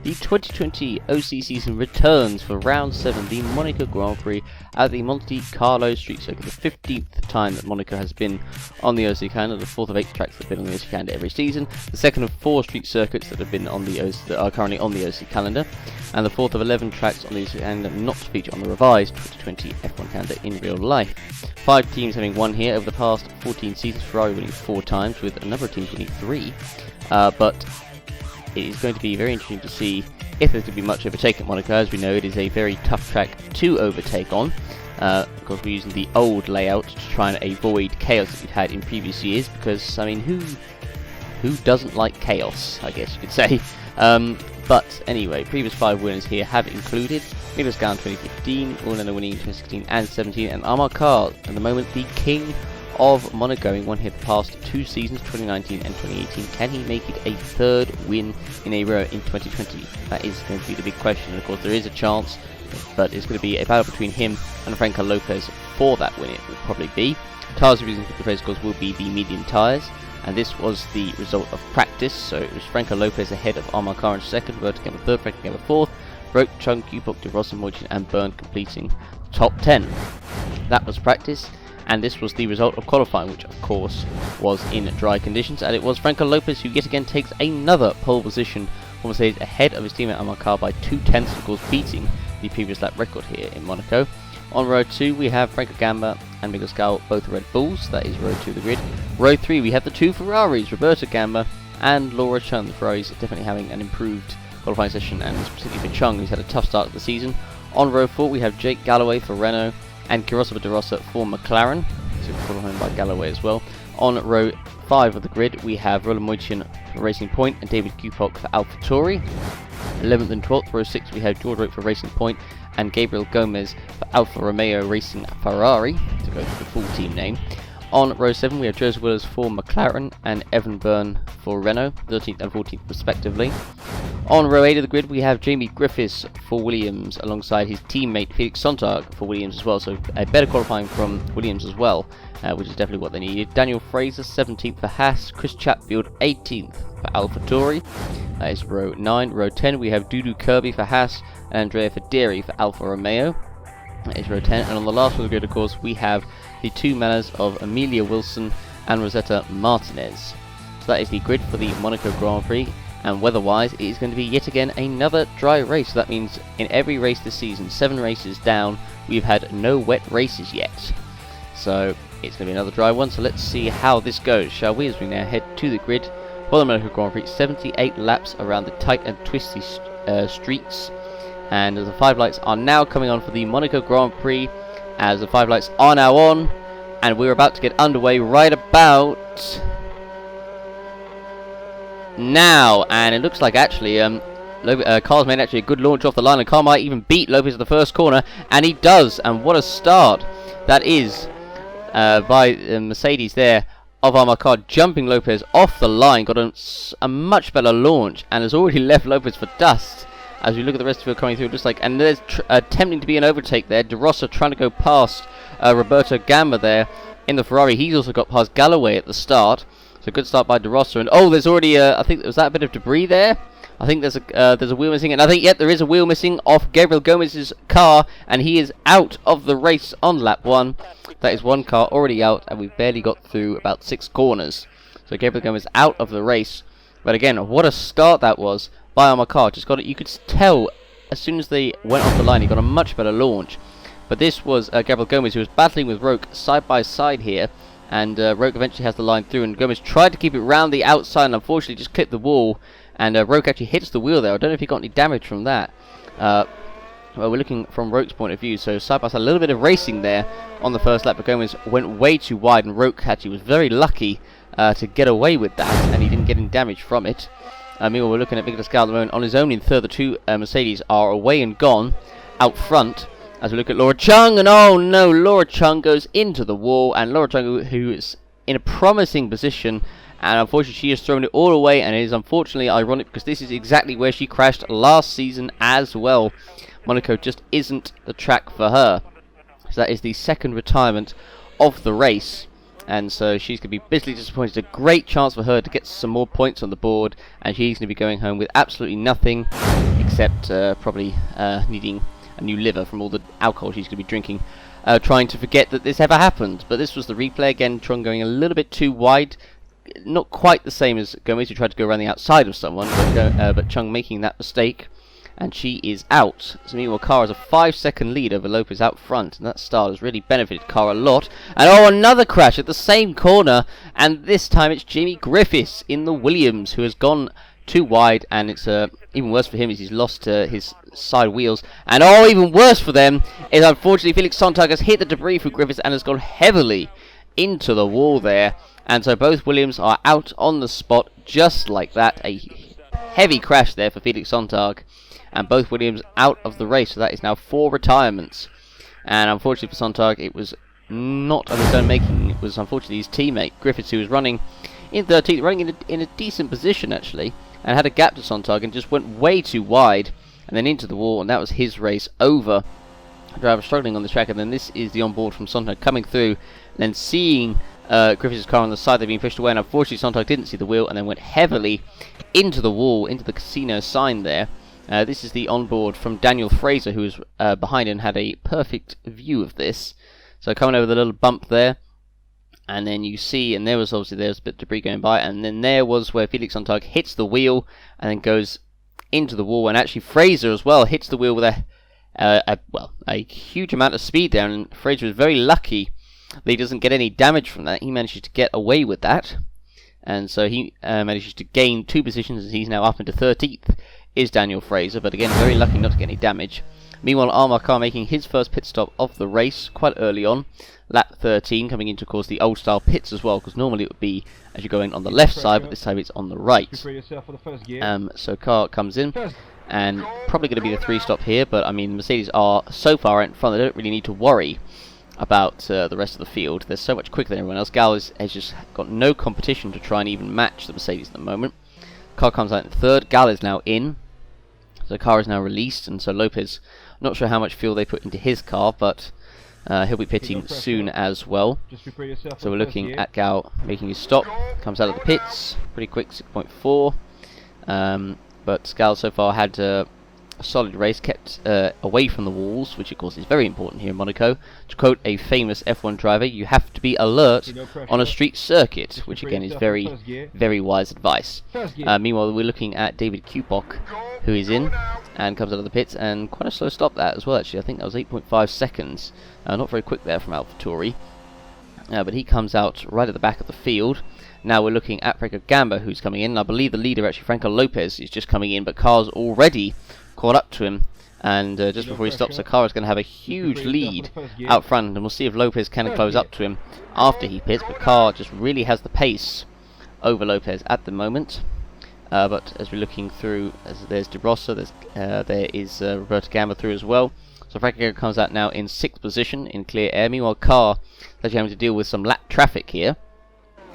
The 2020 OC season returns for round 7, the Monaco Grand Prix at the Monte Carlo Street Circuit, the 15th time that Monaco has been on the OC calendar, the 4th of 8 tracks that have been on the OC calendar every season, the 2nd of 4 street circuits that have been on the OC, that are currently on the OC calendar, and the 4th of 11 tracks on the OC calendar not to feature on the revised 2020 F1 calendar in real life. 5 teams having won here over the past 14 seasons, Ferrari winning 4 times, with a number of teams winning 3, but it is going to be very interesting to see if there's going to be much overtake at Monaco. As we know, it is a very tough track to overtake on. Of course, we're using the old layout to try and avoid chaos that we've had in previous years, because, I mean, who doesn't like chaos, I guess you could say. But anyway, previous 5 winners here have included Nicholas Gall in 2015, Orlando winning in 2016 and 17, and Amar Khan, at the moment the king of Monaco, in one hit the past 2 seasons, 2019 and 2018. Can he make it a 3rd win in a row in 2020? That is going to be the big question, and of course there is a chance, but it's going to be a battle between him and Franco Lopez for that win. It will probably be. Tyres reason for the race, of course, will be the medium tyres, and this was the result of practice. So it was Franco Lopez ahead of Amar Khan in 2nd, Roberto Gamma 3rd, Franco Gamma 4th, Roke, Chung, Kupok, De Rossi, Moichin and Byrne completing top 10. That was practice. And this was the result of qualifying, which of course was in dry conditions, and it was Franco Lopez who yet again takes another pole position for Mercedes ahead of his teammate Amar Khan by 2/10, of course beating the previous lap record here in Monaco. On row 2 we have Franco Gamba and Nicholas Gall, both Red Bulls. That is row 2 of the grid. Row 3 we have the 2 Ferraris, Roberto Gamba and Laura Chung. The Ferraris definitely having an improved qualifying session, and particularly for Chung, who's had a tough start of the season. On row 4 we have Jake Galloway for Renault and Kirosa De Rosa for McLaren, so qualifying by Galloway as well. On row 5 of the grid we have Roland Moichin for Racing Point and David Kupok for AlphaTauri. 11th and 12th, row 6 we have George Roke for Racing Point and Gabriel Gomez for Alfa Romeo Racing Ferrari, to go for the full team name. On row 7 we have Joseph Willers for McLaren and Evan Byrne for Renault, 13th and 14th respectively. On row 8 of the grid we have Jamie Griffiths for Williams alongside his teammate Felix Sontag for Williams as well, so a better qualifying from Williams as well, which is definitely what they needed. Daniel Fraser 17th for Haas, Chris Chatfield 18th for AlphaTauri, that is row 9. Row 10 we have Dudu Kirby for Haas and Andrea Federi for Alfa Romeo, that is row 10. And on the last one of the grid, of course, we have the 2 manners of Amelia Wilson and Rosetta Martinez. So that is the grid for the Monaco Grand Prix. And weather-wise, it is going to be yet again another dry race. So that means in every race this season, 7 races down, we've had no wet races yet. So it's going to be another dry one. So let's see how this goes, shall we, as we now head to the grid for the Monaco Grand Prix. 78 laps around the tight and twisty streets. And the 5 lights are now coming on for the Monaco Grand Prix, as the 5 lights are now on. And we're about to get underway right about now, and it looks like actually Carl's made actually a good launch off the line, and Carl might even beat Lopez at the first corner, and he does. And what a start that is by Mercedes there of Amar Khan, jumping Lopez off the line. Got a much better launch and has already left Lopez for dust. As we look at the rest of the field coming through, it looks like, and there's attempting to be an overtake there. De Rosa trying to go past Roberto Gamba there in the Ferrari. He's also got past Galloway at the start. So good start by De Rosa, and oh, there's already I think was that a bit of debris there. I think there's a wheel missing, and I think yep, there is a wheel missing off Gabriel Gomez's car, and he is out of the race on lap 1. That is 1 car already out, and we've barely got through about 6 corners. So Gabriel Gomez out of the race. But again, what a start that was by Amar Khan. Just got it. You could tell as soon as they went off the line, he got a much better launch. But this was Gabriel Gomez, who was battling with Roke side by side here. And Roke eventually has the line through, and Gomez tried to keep it round the outside and unfortunately just clipped the wall, and Roke actually hits the wheel there. I don't know if he got any damage from that. Well, we're looking from Roke's point of view, so side by side, a little bit of racing there on the first lap, but Gomez went way too wide, and Roke actually was very lucky to get away with that, and he didn't get any damage from it. Meanwhile, we're looking at Nicholas Gall at the moment on his own in third. The 2 Mercedes are away and gone out front. As we look at Laura Chung, and oh no, Laura Chung goes into the wall, and Laura Chung, who is in a promising position, and unfortunately she has thrown it all away, and it is unfortunately ironic because this is exactly where she crashed last season as well. Monaco just isn't the track for her. So that is the 2nd retirement of the race, and so she's going to be bitterly disappointed. A great chance for her to get some more points on the board, and she's going to be going home with absolutely nothing, except probably needing a new liver from all the alcohol she's going to be drinking, trying to forget that this ever happened. But this was the replay again. Trung going a little bit too wide, not quite the same as Gomez, who tried to go around the outside of someone, but Chung making that mistake, and she is out. So meanwhile, Cara has a 5-second lead over Lopez out front, and that start has really benefited Cara a lot. And oh, another crash at the same corner, and this time it's Jamie Griffiths in the Williams who has gone too wide, and it's even worse for him as he's lost his side wheels. And oh, even worse for them is unfortunately Felix Sontag has hit the debris for Griffiths and has gone heavily into the wall there. And so both Williams are out on the spot just like that. A heavy crash there for Felix Sontag, and both Williams out of the race. So that is now 4 retirements. And unfortunately for Sontag, it was not of his own making. It was unfortunately his teammate Griffiths, who was running in 13th, running in a decent position actually, and had a gap to Sontag and just went way too wide and then into the wall, and that was his race over. Driver struggling on the track, and then this is the onboard from Sontag coming through, and then seeing Griffiths' car on the side, they're being pushed away, and unfortunately Sontag didn't see the wheel and then went heavily into the wall, into the casino sign there. This is the onboard from Daniel Fraser, who was behind and had a perfect view of this. So coming over the little bump there, and then you see, and there was a bit of debris going by, and then there was where Felix Sontag hits the wheel and then goes into the wall, and actually Fraser as well hits the wheel with a huge amount of speed there, and Fraser was very lucky that he doesn't get any damage from that. He manages to get away with that, and so he manages to gain 2 positions, and he's now up into 13th is Daniel Fraser, but again very lucky not to get any damage. Meanwhile, Amar Khan making his first pit stop of the race quite early on, lap 13, coming into, of course, the old style pits as well, because normally it would be as you're going on the left side, but this time it's on the right. So Car comes in, and probably going to be the 3 stop here, but I mean Mercedes are so far out in front they don't really need to worry about the rest of the field. They're so much quicker than everyone else. Gal has just got no competition to try and even match the Mercedes at the moment. Car comes out in 3rd, Gal is now in, so car is now released, and so Lopez, not sure how much fuel they put into his car, but he'll be pitting soon as well. So we're looking at Gal making his stop, comes out of the pits, pretty quick, 6.4. But Gal so far had a solid race, kept away from the walls, which of course is very important here in Monaco. To quote a famous F1 driver, you have to be alert on a street circuit, which again is very, very wise advice. Meanwhile, we're looking at David Kupok, who is in and comes out of the pits, and quite a slow stop that as well actually. I think that was 8.5 seconds. Not very quick there from AlphaTauri. But he comes out right at the back of the field. Now we're looking at Franco Gamba, who's coming in. I believe the leader, actually Franco Lopez, is just coming in, but Car's already caught up to him, and just before he stops, so Car's going to have a huge lead out front, and we'll see if Lopez can close up to him after he pits, but Car just really has the pace over Lopez at the moment. But as we're looking through, there's De Rossa, there is Roberto Gamba through as well. So Franco Gamba comes out now in 6th position in clear air. Meanwhile, Car is actually having to deal with some lap traffic here,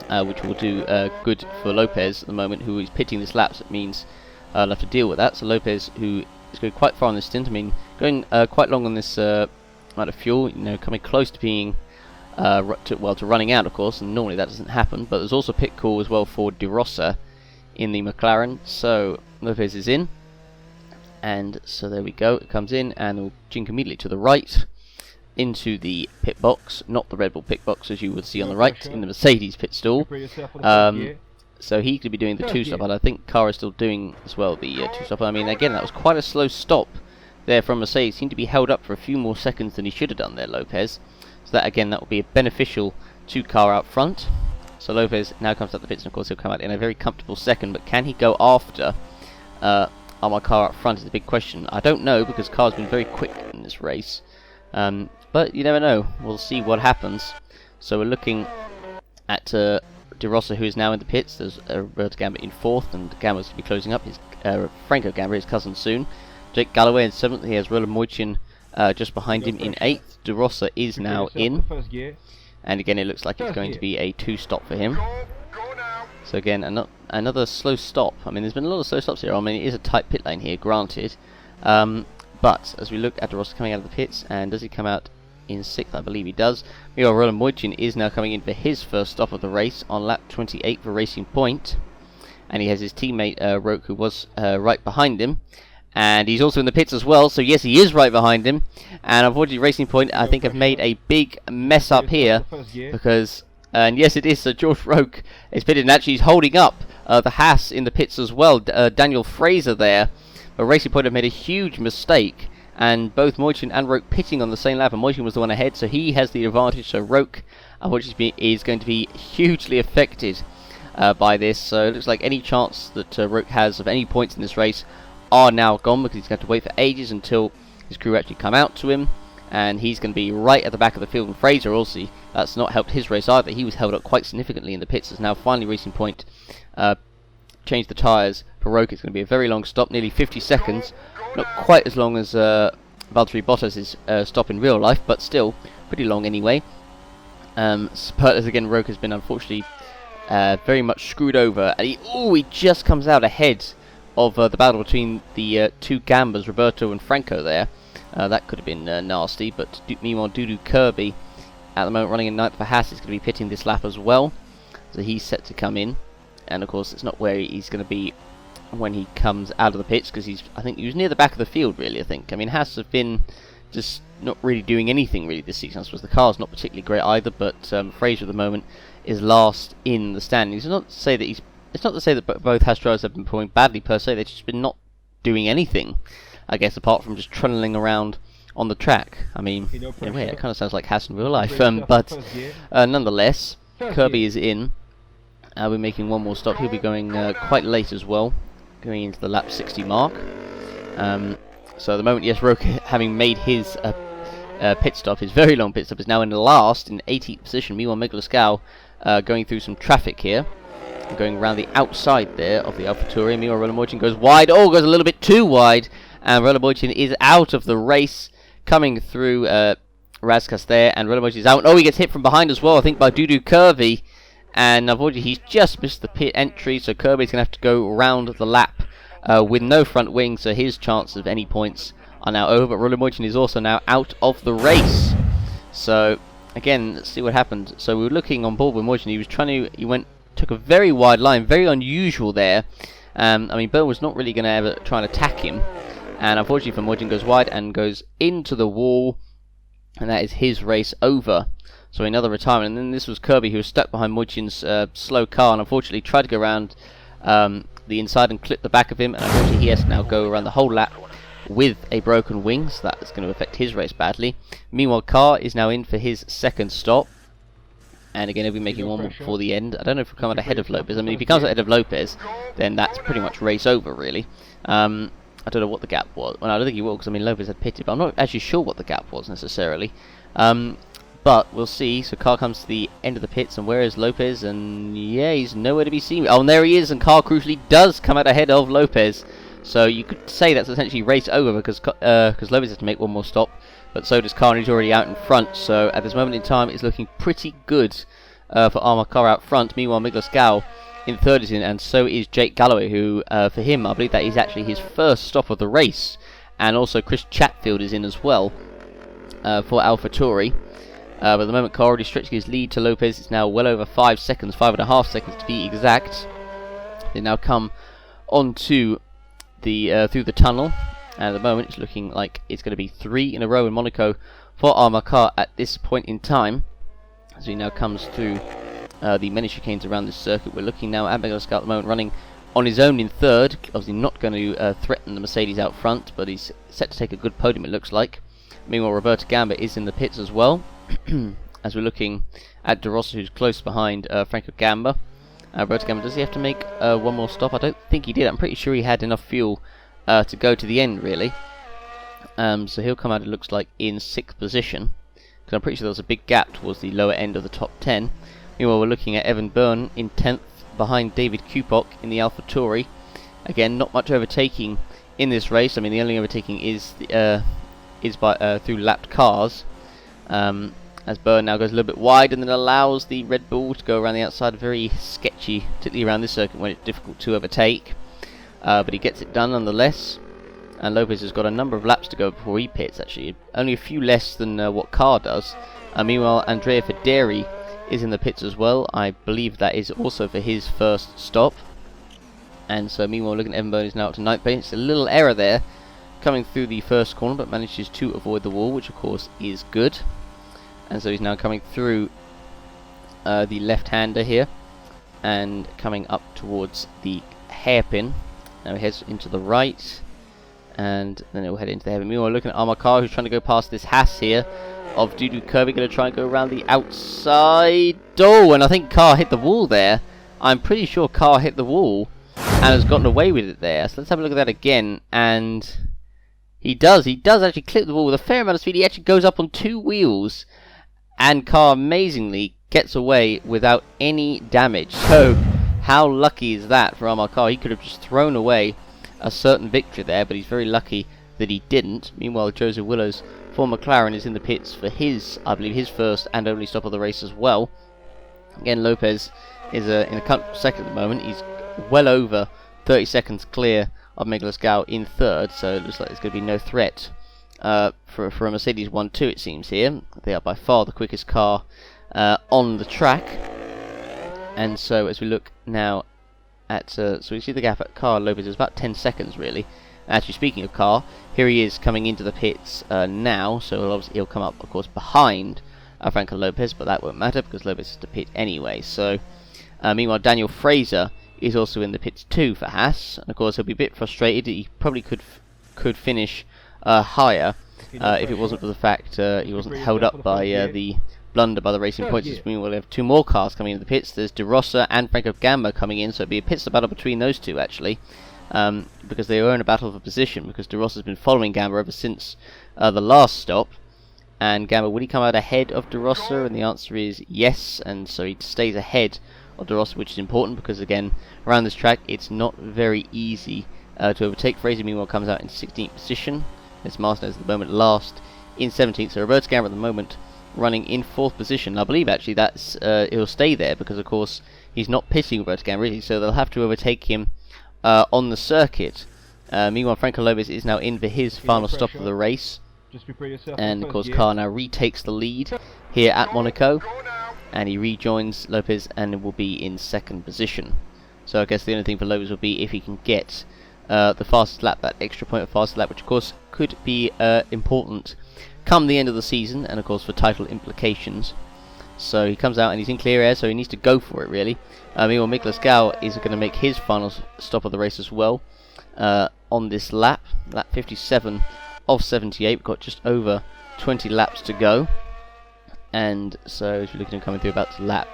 which will do good for Lopez at the moment, who is pitting this lap, so it means I'll have to deal with that. So Lopez, who is going quite far on this stint, I mean, going quite long on this amount of fuel, you know, coming close to being, to running out, of course, and normally that doesn't happen, but there's also pit call as well for De Rossa in the McLaren. So Lopez is in, and so there we go, it comes in, and will jink immediately to the right into the pit box, not the Red Bull pit box as you would see on the right, in the Mercedes pit stall. So he could be doing the 2-stop, and I think Car is still doing as well the 2-stop. I mean, again, that was quite a slow stop there from Mercedes. Seemed to be held up for a few more seconds than he should have done there, Lopez. So that, again, that will be beneficial to Car out front. So Lopez now comes up the pits, and of course he'll come out in a very comfortable second, but can he go after Amar Car up front is the big question. I don't know, because Car's been very quick in this race. But you never know. We'll see what happens. So we're looking at De Rossa, who is now in the pits. There's Roberto Gamba in 4th, and Gamba's going to be closing up. His Franco Gamba, his cousin, soon. Jake Galloway in 7th. He has Roland Moichin just behind him in 8th. De Rossa is now in, and again it looks like it's going to be a 2-stop for him. So again, another slow stop. I mean, there's been a lot of slow stops here. I mean, it is a tight pit lane here, granted. But as we look at De Rossa coming out of the pits, and does he come out in 6th, I believe he does. Meanwhile, Roland Moichin is now coming in for his first stop of the race on lap 28 for Racing Point. And he has his teammate, Roke, who was right behind him. And he's also in the pits as well, so yes, he is right behind him. And unfortunately, Racing Point, I think, have made a big mess up here. Because, and yes, it is, so George Roke is pitted, and actually he's holding up the Haas in the pits as well. Daniel Fraser there. But Racing Point have made a huge mistake. And both Moichin and Roke pitting on the same lap, and Moichin was the one ahead, so he has the advantage. So Roke, unfortunately, is going to be hugely affected by this. So it looks like any chance that Roke has of any points in this race are now gone, because he's going to have to wait for ages until his crew actually come out to him. And he's going to be right at the back of the field. And Fraser also, that's not helped his race either. He was held up quite significantly in the pits, as now finally Racing Point changed the tyres. For Roke, it's going to be a very long stop, nearly 50 seconds. Not quite as long as Valtteri Bottas' stop in real life, but still pretty long anyway. But as again, Roke has been unfortunately very much screwed over, and he just comes out ahead of the battle between the two Gambas, Roberto and Franco there. That could have been nasty, but meanwhile Dudu Kirby at the moment running in 9th for Haas is going to be pitting this lap as well, so he's set to come in. And of course it's not where he's going to be when he comes out of the pits, because I think he was near the back of the field really. I mean, Haas have been just not really doing anything really this season. I suppose the car's not particularly great either, but Fraser at the moment is last in the standings. It's not to say that both Haas drivers have been performing badly per se. They've just been not doing anything, I guess, apart from just trundling around on the track. I mean, in a way, it kind of sounds like Haas in real life. But nonetheless, Kirby is in. We're making one more stop. He'll be going quite late as well, going into the lap 60 mark. So at the moment, yes, Roke, having made his pit stop, his very long pit stop, is now in last, in 18th position. Meanwhile, Miguel going through some traffic here, going around the outside there of the AlphaTauri. Meanwhile, Roland Moichin goes wide. Goes a little bit too wide, and Roland Moichin is out of the race, coming through Razkas there, and Roland Moichin is out. He gets hit from behind as well, I think, by Dudu Kirby. And unfortunately, he's just missed the pit entry, so Kirby's going to have to go around the lap with no front wing, so his chance of any points are now over. But Roland Moichin is also now out of the race. So, again, let's see what happened. So we were looking on board with Moichin. He took a very wide line, very unusual there. I mean, Bell was not really going to ever try and attack him. And unfortunately for Moichin, goes wide and goes into the wall. And that is his race over. So another retirement, and then this was Kirby, who was stuck behind Moichin's slow car, and unfortunately tried to go around the inside and clip the back of him, and unfortunately he has to now go around the whole lap with a broken wing, so that is going to affect his race badly. Meanwhile, Carr is now in for his second stop, and again he'll be making one more before the end. I don't know if he'll come out ahead of Lopez. I mean, if he comes out ahead of Lopez, then that's pretty much race over, really. I don't know what the gap was. Well, I don't think he will, because I mean Lopez had pitted, but I'm not actually sure what the gap was necessarily. But we'll see. So Carl comes to the end of the pits, and where is Lopez? And yeah, he's nowhere to be seen. And there he is, and Carl crucially does come out ahead of Lopez. So you could say that's essentially race over, because Lopez has to make one more stop, but so does Carl, and he's already out in front. So at this moment in time, it's looking pretty good for Armor Car out front. Meanwhile, Miglas Gal in third is in, and so is Jake Galloway, who for him, I believe that is actually his first stop of the race. And also Chris Chatfield is in as well for AlphaTauri. But at the moment, Carl already stretching his lead to Lopez. It's now well over 5 seconds, 5.5 seconds to be exact. They now come onto the through the tunnel, and at the moment it's looking like it's going to be 3 in a row in Monaco for Armor Car at this point in time. As he now comes through the many chicanes around this circuit, we're looking now at Miguel Scout at the moment running on his own in third. Obviously not going to threaten the Mercedes out front, but he's set to take a good podium, it looks like. Meanwhile, Roberto Gamba is in the pits as well. As we're looking at De Rossa, who's close behind Franco Gamba. Roberto Gamba, does he have to make one more stop? I don't think he did. I'm pretty sure he had enough fuel to go to the end, really. So he'll come out, it looks like, in 6th position, because I'm pretty sure there was a big gap towards the lower end of the top 10. Meanwhile, we're looking at Evan Byrne in 10th, behind David Kupok in the AlphaTauri. Again, not much overtaking in this race. I mean, the only overtaking is by through lapped cars. As Byrne now goes a little bit wide and then allows the Red Bull to go around the outside. Very sketchy, particularly around this circuit when it's difficult to overtake. But he gets it done nonetheless. and Lopez has got a number of laps to go before he pits, actually. Only a few less than what Carr does. Meanwhile, Andrea Federi is in the pits as well. I believe that is also for his first stop. And so meanwhile, looking at Evan Byrne is now up to 9th place. A little error there coming through the first corner, but manages to avoid the wall, which of course is good. And so he's now coming through the left-hander here and coming up towards the hairpin. Now he heads into the right, and then he'll head into the hairpin. Meanwhile, looking at Amarcar, who's trying to go past this Haas here of Dudu Kirby, going to try and go around the outside. Oh, and I think Carr hit the wall there. I'm pretty sure Carr hit the wall and has gotten away with it there. So let's have a look at that again. And he does actually clip the wall with a fair amount of speed. He actually goes up on 2 wheels, and Carr amazingly gets away without any damage. So how lucky is that for Amarcar? He could have just thrown away a certain victory there, but he's very lucky that he didn't. Meanwhile, Joseph Willows for McLaren is in the pits for his, I believe, his first and only stop of the race as well. Again, Lopez is in a comfortable second at the moment. He's well over 30 seconds clear of Miguel Gao in third, so it looks like there's going to be no threat for a Mercedes 1-2, it seems here. They are by far the quickest car on the track. And so as we look now at, so we see the gap at Carr Lopez is about 10 seconds really. Actually, speaking of Carr, here he is coming into the pits now, so he'll come up, of course, behind Franco Lopez, but that won't matter because Lopez has to pit anyway. So meanwhile, Daniel Fraser is also in the pits too for Haas, and of course he'll be a bit frustrated. He probably could finish higher if it wasn't for the fact he wasn't held up by the blunder by the Racing Points. Meanwhile, we'll have 2 more cars coming into the pits. There's De Rosa and Franco Gamba coming in, so it'll be a pit stop battle between those two actually, because they are in a battle for position, because De Rosa's been following Gamba ever since the last stop. And Gamba, would he come out ahead of De Rosa? And the answer is yes, and so he stays ahead of De Rosa, which is important because, again, around this track it's not very easy to overtake. Fraser, meanwhile, comes out in 16th position. It's Martinez at the moment last in 17th. So Roberto Gamba at the moment running in 4th position. I believe actually that's he'll stay there because, of course, he's not pitting Roberto Gamba, really, so they'll have to overtake him on the circuit. Meanwhile, Franco Lopez is now in for his final stop of the race. And of course Carr now retakes the lead here at Monaco, and he rejoins Lopez and will be in 2nd position. So I guess the only thing for Lopez will be if he can get the fastest lap, that extra point of fastest lap, which of course could be important come the end of the season, and of course for title implications. So he comes out and he's in clear air, so he needs to go for it really. Meanwhile, Miguel Gao is going to make his final stop of the race as well on this lap 57 of 78. We've got just over 20 laps to go, and so as we're looking at coming through about to lap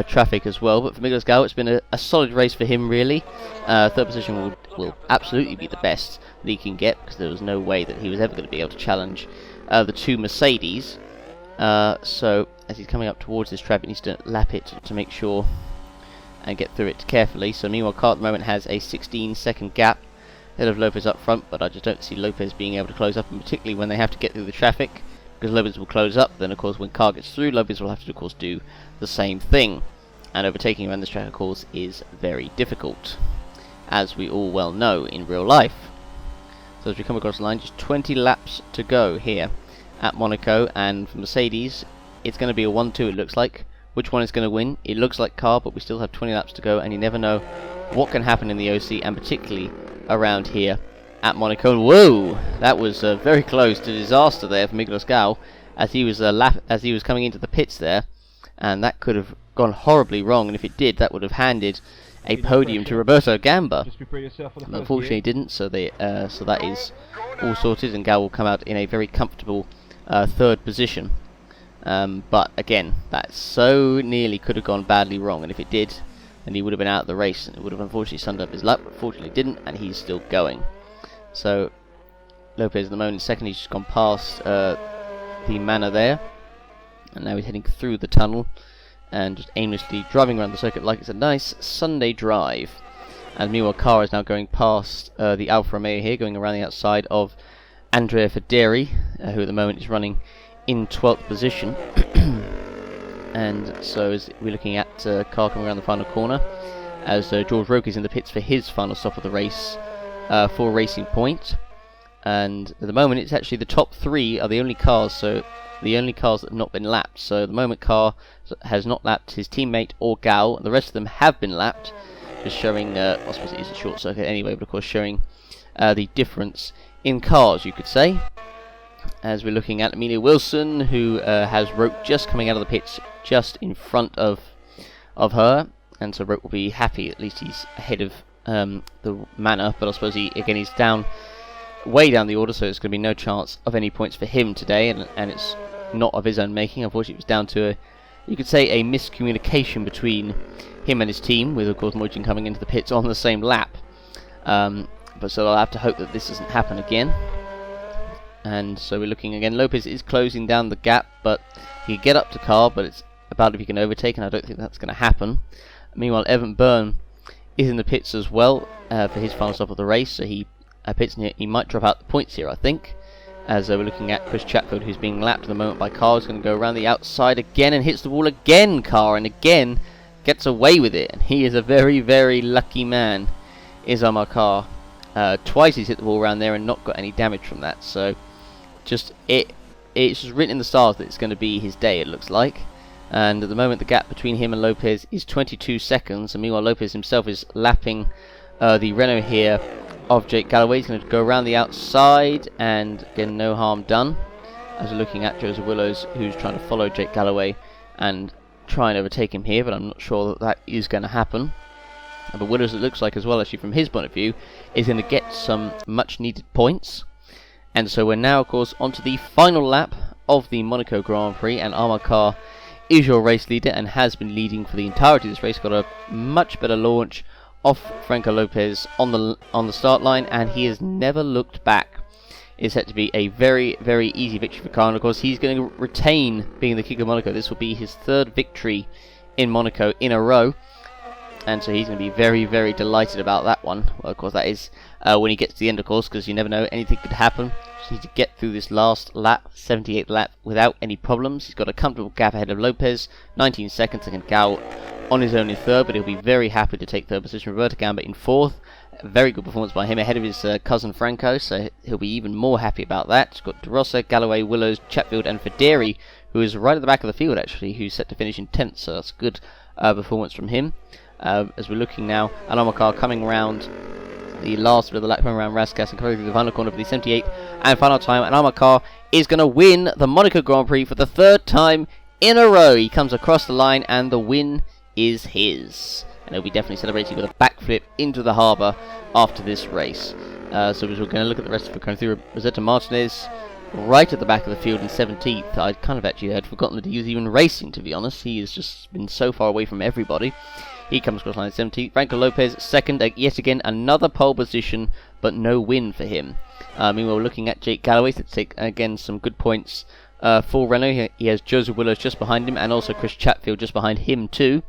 traffic as well. But for Miguel Gao, it's been a solid race for him really. 3rd position will absolutely be the best that he can get, because there was no way that he was ever going to be able to challenge the 2 Mercedes. So as he's coming up towards this track, he needs to lap it to make sure and get through it carefully. So meanwhile, Carr at the moment has a 16-second gap ahead of Lopez up front, but I just don't see Lopez being able to close up, and particularly when they have to get through the traffic, because Lopez will close up. Then of course when Carr gets through, Lopez will have to of course do the same thing, and overtaking around this track of course is very difficult, as we all well know in real life. So as we come across the line, just 20 laps to go here at Monaco, and for Mercedes it's going to be a 1-2 it looks like. Which one is going to win? It looks like Carr, but we still have 20 laps to go, and you never know what can happen in the OC, and particularly around here at Monaco. And whoa, that was very close to disaster there for Miguel Gao as he was coming into the pits there, and that could have gone horribly wrong. And if it did, that would have handed a podium to Roberto Gamba. But unfortunately, it didn't. So so that is all sorted, and Gao will come out in a very comfortable 3rd position. But again, that so nearly could have gone badly wrong, and if it did, then he would have been out of the race, and it would have unfortunately summed up his luck, but fortunately didn't, and he's still going. So Lopez at the moment 2nd, he's just gone past the Manor there, and now he's heading through the tunnel and just aimlessly driving around the circuit like it's a nice Sunday drive. And meanwhile, Carr is now going past the Alfa Romeo here, going around the outside of Andrea Federi, who at the moment is running in 12th position. And so as we're looking at Carr coming around the final corner, as George Roque is in the pits for his final stop of the race for Racing Point. and at the moment it's actually the top 3 are the only cars, so the only cars that have not been lapped. So at the moment Carr has not lapped his teammate or Gal, the rest of them have been lapped, just showing, I suppose it is a short circuit anyway, but of course showing the difference in cars, you could say. As we're looking at Amelia Wilson, who has Roke just coming out of the pits just in front of her, and so Roke will be happy, at least he's ahead of the Manor, but I suppose he's down, way down the order, so there's going to be no chance of any points for him today, and it's not of his own making. Unfortunately, it was down to you could say a miscommunication between him and his team, with of course Moitin coming into the pits on the same lap. But so I'll have to hope that this doesn't happen again. And so we're looking again. Lopez is closing down the gap, but he can get up to Carr, but it's about if he can overtake, and I don't think that's going to happen. Meanwhile, Evan Byrne is in the pits as well for his final stop of the race, so he pits in here. He might drop out the points here, I think. As we're looking at Chris Chatfield, who's being lapped at the moment by Carr, is going to go around the outside again and hits the wall again, Carr, and again gets away with it. And he is a very, very lucky man, is Amar Carr. Twice he's hit the wall around there and not got any damage from that, so it's just written in the stars that it's going to be his day, it looks like. And at the moment the gap between him and Lopez is 22 seconds, and meanwhile Lopez himself is lapping the Renault here of Jake Galloway. He's going to go around the outside, and again no harm done, as we're looking at Joseph Willows, who's trying to follow Jake Galloway and try and overtake him here, but I'm not sure that is going to happen. But Willows, it looks like as well, actually from his point of view, is going to get some much needed points. And so we're now of course onto the final lap of the Monaco Grand Prix, and Amar Carr is your race leader and has been leading for the entirety of this race. Got a much better launch off Franco Lopez on the start line, and he has never looked back. It's set to be a very, very easy victory for Carr, and of course he's going to retain being the King of Monaco. This will be his 3rd victory in Monaco in a row, and so he's going to be very, very delighted about that one. Well, of course that is when he gets to the end, of course, because you never know, anything could happen. Just need to get through this last lap, 78th lap, without any problems. He's got a comfortable gap ahead of Lopez, 19 seconds, and Gal on his own in 3rd, but he'll be very happy to take 3rd position. Roberto Gamba in 4th. A very good performance by him, ahead of his cousin Franco, so he'll be even more happy about that. He's got De Rosa, Galloway, Willows, Chatfield, and Federi, who is right at the back of the field actually, who's set to finish in 10th, so that's a good performance from him. As we're looking now at Amar Carr coming round the last bit of the lap, coming around Raskas and coming through the final corner for the 78th and final time, and Amar Carr is going to win the Monaco Grand Prix for the 3rd time in a row. He comes across the line and the win is his, and he'll be definitely celebrating with a backflip into the harbour after this race. So we're going to look at the rest of the going through. Rosetta Martinez right at the back of the field in 17th. I kind of actually had forgotten that he was even racing, to be honest. He has just been so far away from everybody. He comes across line 17th. Franco Lopez 2nd, yet again another pole position, but no win for him. Meanwhile, we're looking at Jake Galloway to take again some good points for Renault. He has Joseph Willows just behind him, and also Chris Chatfield just behind him too.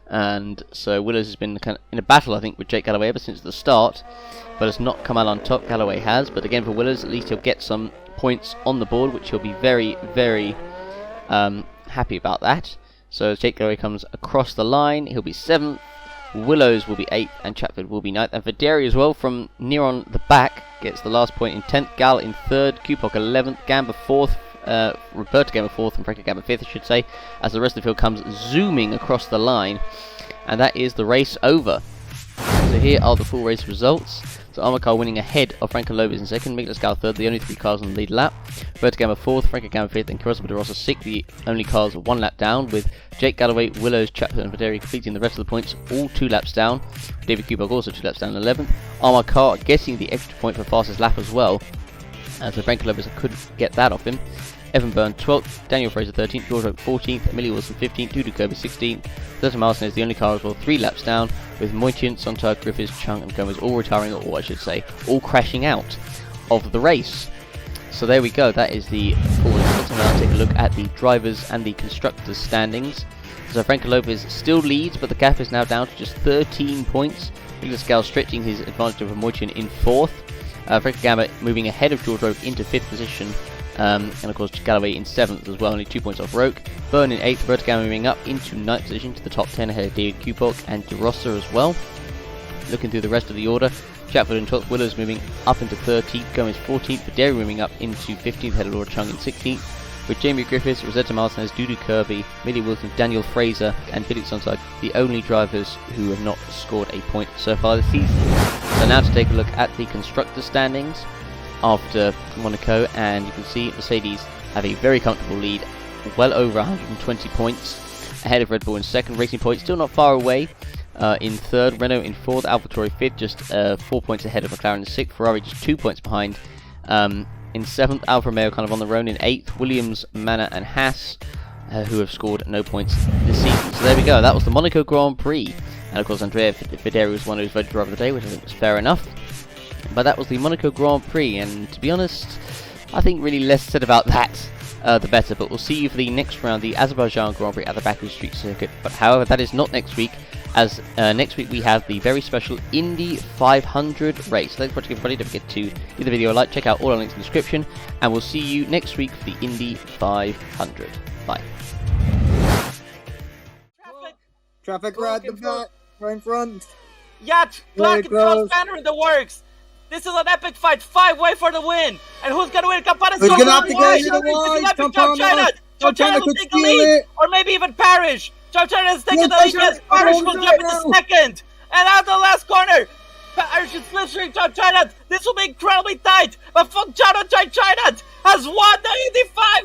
And so Willows has been kind of in a battle, I think, with Jake Galloway ever since the start, but has not come out on top. Galloway has, but again for Willows, at least he'll get some points on the board, which he'll be very, very happy about that. So as Jake Galloway comes across the line, he'll be 7th, Willows will be 8th, and Chatfield will be 9th. And Federi as well, from near on the back, gets the last point in 10th, Gal in 3rd, Kupok 11th, Gamba 4th, Roberto Gamba 4th, and Franco Gamba 5th, I should say, as the rest of the field comes zooming across the line. And that is the race over. So here are the full race results. So Amar Carr winning ahead of Franco Lopez in 2nd, Miklas Gal 3rd, the only 3 cars on the lead lap. Roberto Gamba 4th, Franco Gamba 5th, and Carlos De Rosa 6th, the only cars 1 lap down, with Jake Galloway, Willows, Chatfield, and Federi completing the rest of the points, all 2 laps down. David Kubok also 2 laps down in 11th. Amar Carr getting the extra point for fastest lap as well, so Franco Lopez could get that off him. Evan Byrne 12th, Daniel Fraser 13th, George Roke 14th, Amelia Wilson 15th, Dudu Kirby 16th, Zeta Martinez the only car as well, 3 laps down, with Moitian, Sontag, Griffiths, Chung and Gomez all retiring, or I should say, all crashing out of the race. So there we go, that is the full results. And now take a look at the drivers and the constructors standings. So Franco Lopez still leads, but the gap is now down to just 13 points. Miklas Gal stretching his advantage over Moitian in 4th. Franco Gamba moving ahead of George Roke into 5th position. And of course Galloway in 7th as well, only 2 points off Roke. Byrne in 8th, Roberto Gamba moving up into 9th position to the top 10 ahead of David Kupok and De Rosa as well. Looking through the rest of the order, Chatwood in 12th, Willows moving up into 13th, Gomez 14th, Federi moving up into 15th, ahead of Laura Chung in 16th, with Jamie Griffiths, Rosetta Martinez, Dudu Kirby, Millie Wilson, Daniel Fraser, and Billy Sonside, the only drivers who have not scored a point so far this season. So now to take a look at the constructor standings after Monaco, and you can see Mercedes have a very comfortable lead, well over 120 points, ahead of Red Bull in second, Racing Point still not far away in third, Renault in fourth, AlphaTauri fifth, just 4 points ahead of McLaren in sixth, Ferrari just 2 points behind in seventh, Alfa Romeo kind of on their own in eighth, Williams, Manor and Haas who have scored no points this season. So there we go, that was the Monaco Grand Prix, and of course Andrea Federi was one who was voted driver of the day, which I think was fair enough. But that was the Monaco Grand Prix, and to be honest, I think really less said about that, the better. But we'll see you for the next round, the Azerbaijan Grand Prix at the Baku Street Circuit. But however, that is not next week, as next week we have the very special Indy 500 race. Thanks for watching, everybody. Don't forget to give the video a like, check out all our links in the description, and we'll see you next week for the Indy 500. Bye. Traffic right at the back, right in front. Yacht, Clark, and Cross Banner in the works. This is an epic fight, 5-way for the win. And who's gonna win? Campana's Who's gonna have to win. get the wide? Chop China will take the lead, or maybe even Parrish. Chop China is taking the lead. Yes, Parrish will jump into second. And out the last corner, Parrish is slipstream Chop China. This will be incredibly tight. But China has won the Indy 500.